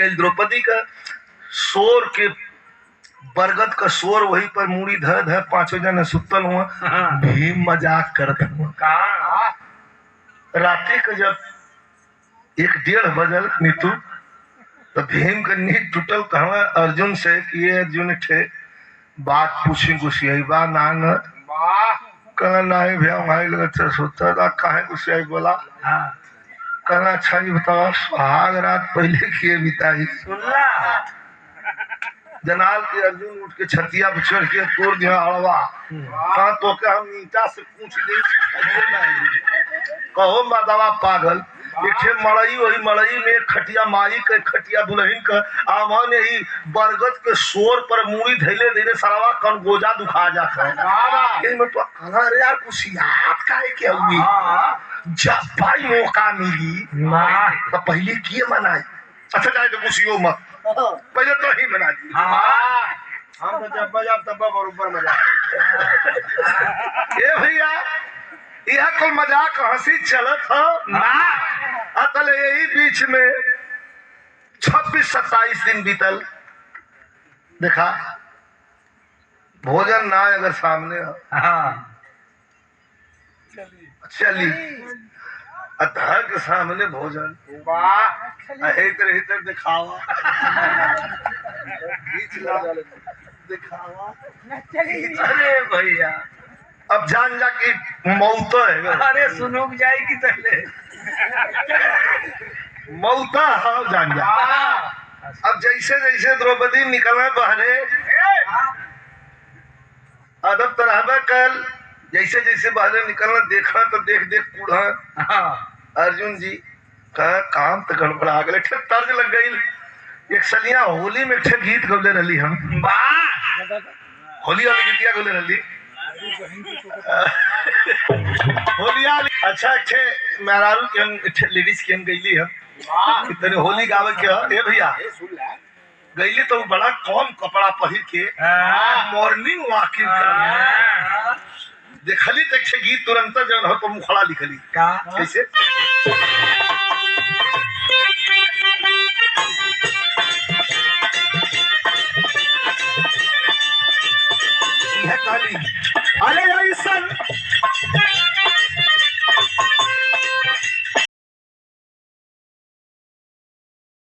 गई द्रौपदी का शोर के बरगद का शोर वही पर मूड़ी धर धर पांचों जने सुतल हुआ भीम मजाक करत हुआ रात्रि का जब 1-1:30 बजल नीतू तो भीम का नींद टूटल कहवा अर्जुन से कि ये अर्जुन ठे बात पूछी गुस्सियाई बा ना न कहना नहीं भैया वहां लगा सोता था काहे गुस्सियाई बोला कहना अच्छा जी बताओ सुहाग रात पहले किए बिताई जनाल के अर्जुन उठ के छतिया पे चढ़ के तोड़ दिया अड़वा कहा तो क्या हम ईटा से पूछ दे कहो माधवा पागल एक मड़ई वही मड़ई में खटिया माई के खटिया दुल्हन का आवन ही बरगद के शोर पर मुड़ी धैले धीरे सरवा कन गोजा दुखा जाता है में तो अरे यार कुछ याद काहे के हुई जब भाई मौका मिली तो पहले किए मनाई अच्छा जाए तो कुछ मत पहले तो ही बना दी हम तो जब बजाब तब बरोबर मजा ए भैया यह कोई मजाक हंसी चलत हो ना अतल यही बीच में 26-27 दिन बीतल देखा भोजन ना अगर सामने हो चली अतः के सामने भोजन इधर दिखावा दिखावा अरे भैया अब जान जा कि मौत है अरे सुनो जाए कि पहले मौता है जान जा अब जैसे जैसे द्रौपदी निकलना बहरे अदब तरह कल जैसे जैसे बहरे निकलना देखना तो देख देख कूड़ा अर्जुन जी का काम तो गड़बड़ा गए तर्ज लग गई एक सलिया होली में एक गीत गौले रही हम होली वाली गीतिया गौले रही होलिया अच्छा अच्छे मेहरारू के हम लेडीज के हम गईली हम इतने होली गावे के ए भैया गईली तो बड़ा कम कपड़ा पहिर के मॉर्निंग वॉकिंग कर देखली तो गीत तुरंत जन हो तो मुखड़ा लिखली कैसे